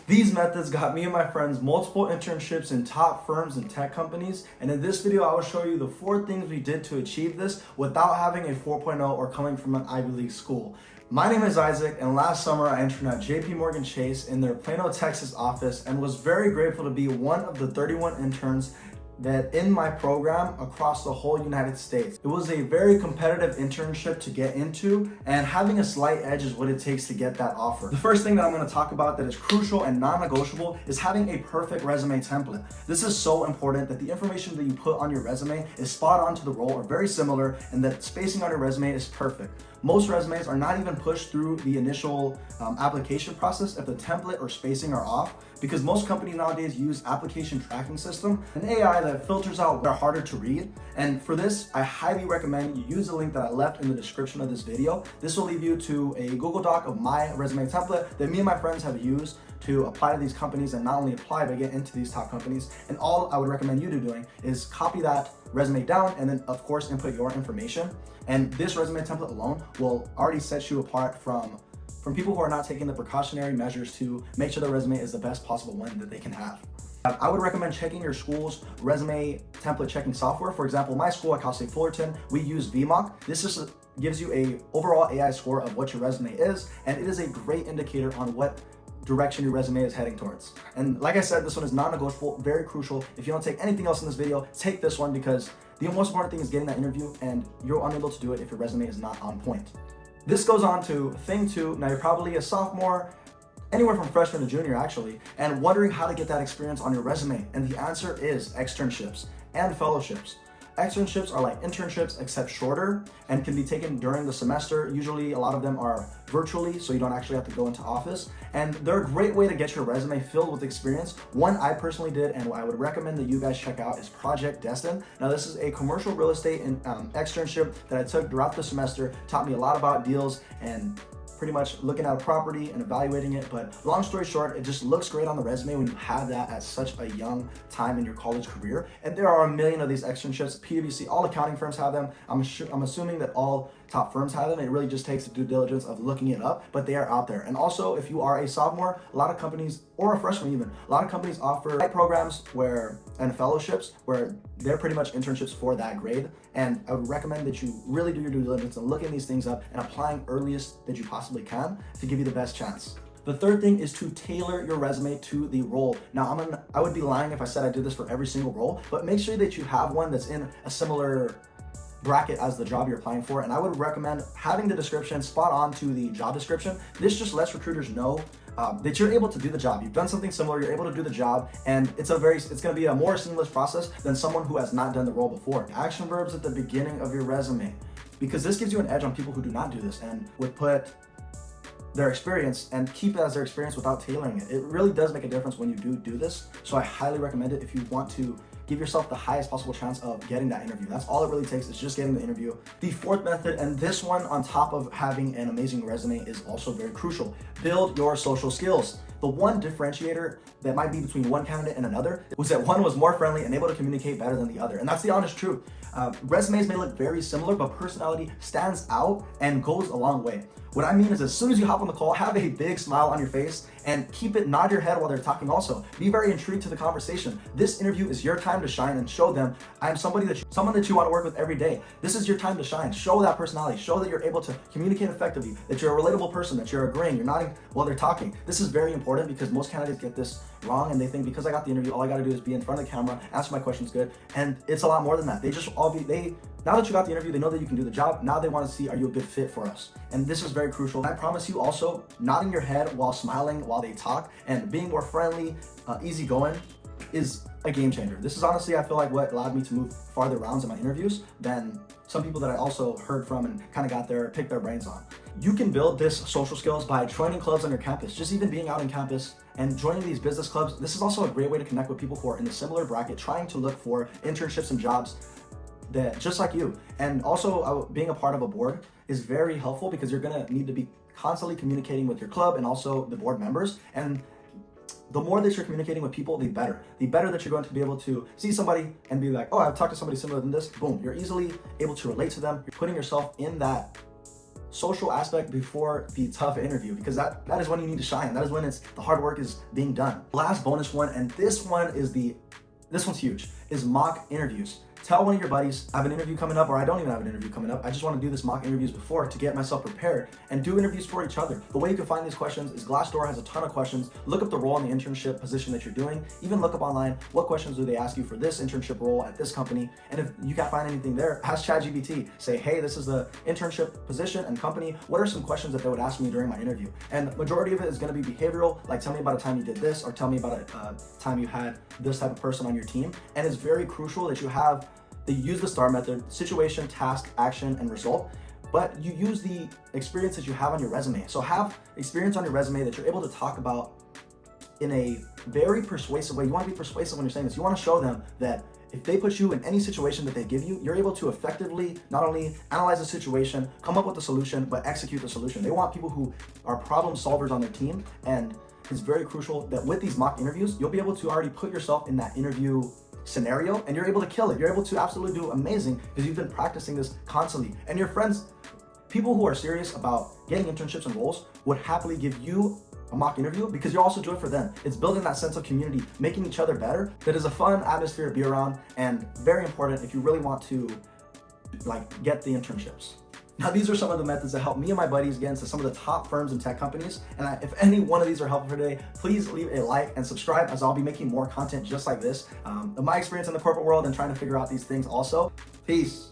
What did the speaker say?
These methods got me and my friends multiple internships in top firms and tech companies, and in this video I will show you the 4 things we did to achieve this without having a 4.0 or coming from an Ivy League school. My name is Isaac, and last summer I interned at JPMorgan Chase in their Plano, Texas office and was very grateful to be one of the 31 interns that in my program across the whole United States. It was a very competitive internship to get into, and having a slight edge is what it takes to get that offer. The first thing that I'm going to talk about that is crucial and non-negotiable is having a perfect resume template. This is so important that the information that you put on your resume is spot on to the role or very similar, and that spacing on your resume is perfect. Most resumes are not even pushed through the initial application process if the template or spacing are off, because most companies nowadays use application tracking system, an AI that filters out what are harder to read. And for this, I highly recommend you use the link that I left in the description of this video. This will lead you to a Google Doc of my resume template that me and my friends have used to apply to these companies, and not only apply, but get into these top companies. And all I would recommend you doing is copy that resume down and then of course input your information. And this resume template alone will already set you apart from people who are not taking the precautionary measures to make sure their resume is the best possible one that they can have. I would recommend checking your school's resume template checking software. For example, my school at Cal State Fullerton, we use VMock. This just gives you a overall AI score of what your resume is, and it is a great indicator on what direction your resume is heading towards. And like I said, this one is non-negotiable, very crucial. If you don't take anything else in this video, take this one, because the most important thing is getting that interview, and you're unable to do it if your resume is not on point. This goes on to thing 2. Now you're probably a sophomore, anywhere from freshman to junior actually, and wondering how to get that experience on your resume. And the answer is externships and fellowships. Externships are like internships except shorter and can be taken during the semester. Usually a lot of them are virtually, so you don't actually have to go into office. And they're a great way to get your resume filled with experience. One I personally did and I would recommend that you guys check out is Project Destin. Now this is a commercial real estate externship that I took throughout the semester. Taught me a lot about deals and pretty much looking at a property and evaluating it. But long story short, it just looks great on the resume when you have that at such a young time in your college career. And there are a million of these externships. PwC, all accounting firms have them. I'm assuming that all top firms have them. It really just takes the due diligence of looking it up, but they are out there. And also, if you are a sophomore, a lot of companies, or a freshman even, a lot of companies offer programs and fellowships where they're pretty much internships for that grade. And I would recommend that you really do your due diligence and looking these things up and applying earliest that you possibly can to give you the best chance. The third thing is to tailor your resume to the role. Now, I would be lying if I said I did this for every single role, but make sure that you have one that's in a similar bracket as the job you're applying for. And I would recommend having the description spot on to the job description. This just lets recruiters know that you're able to do the job. You've done something similar, you're able to do the job, and it's going to be a more seamless process than someone who has not done the role before. Action verbs at the beginning of your resume, because this gives you an edge on people who do not do this and would put their experience and keep it as their experience without tailoring it. It really does make a difference when you do this. So I highly recommend it if you want to give yourself the highest possible chance of getting that interview. That's all it really takes, is just getting the interview. The fourth method, and this one on top of having an amazing resume, is also very crucial. Build your social skills. The one differentiator that might be between one candidate and another was that one was more friendly and able to communicate better than the other. And that's the honest truth. Resumes may look very similar, but personality stands out and goes a long way. What I mean is, as soon as you hop on the call, have a big smile on your face and nod your head while they're talking also. Be very intrigued to the conversation. This interview is your time to shine and show them, I am someone that you want to work with every day. This is your time to shine. Show that personality. Show that you're able to communicate effectively, that you're a relatable person, that you're agreeing, you're nodding while they're talking. This is very important because most candidates get this wrong and they think because I got the interview, all I got to do is be in front of the camera, answer my questions good. And it's a lot more than that. Now that you got the interview, they know that you can do the job. Now they want to see, are you a good fit for us? And this is very crucial. I promise you also, nodding your head while smiling while they talk and being more friendly, easygoing is a game changer. This is honestly, I feel like, what allowed me to move farther rounds in my interviews than some people that I also heard from and kind of picked their brains on. You can build this social skills by joining clubs on your campus, just even being out in campus and joining these business clubs. This is also a great way to connect with people who are in a similar bracket, trying to look for internships and jobs that just like you. And also being a part of a board is very helpful because you're gonna need to be constantly communicating with your club and also the board members. And the more that you're communicating with people, the better. The better that you're going to be able to see somebody and be like, oh, I've talked to somebody similar than this. Boom, you're easily able to relate to them. You're putting yourself in that social aspect before the tough interview, because that is when you need to shine. That is when the hard work is being done. Last bonus one, and this one's huge, is mock interviews. Tell one of your buddies, I have an interview coming up, or I don't even have an interview coming up. I just want to do this mock interviews before to get myself prepared, and do interviews for each other. The way you can find these questions is Glassdoor has a ton of questions. Look up the role in the internship position that you're doing. Even look up online, what questions do they ask you for this internship role at this company? And if you can't find anything there, ask ChatGPT. Say, hey, this is the internship position and company. What are some questions that they would ask me during my interview? And the majority of it is going to be behavioral, like tell me about a time you did this, or tell me about a time you had this type of person on your team. And it's very crucial that you use the STAR method: situation, task, action, and result. But you use the experience that you have on your resume. So have experience on your resume that you're able to talk about in a very persuasive way. You want to be persuasive when you're saying this. You want to show them that if they put you in any situation that they give you, you're able to effectively not only analyze the situation, come up with a solution, but execute the solution. They want people who are problem solvers on their team. And it's very crucial that with these mock interviews, you'll be able to already put yourself in that interview scenario, and you're able to kill it. You're able to absolutely do amazing because you've been practicing this constantly. And your friends, people who are serious about getting internships and roles, would happily give you a mock interview because you're also doing it for them. It's building that sense of community, making each other better. That is a fun atmosphere to be around, and very important if you really want to get the internships. Now, these are some of the methods that help me and my buddies get into some of the top firms and tech companies. And if any one of these are helpful for today, please leave a like and subscribe, as I'll be making more content just like this. My experience in the corporate world and trying to figure out these things also. Peace.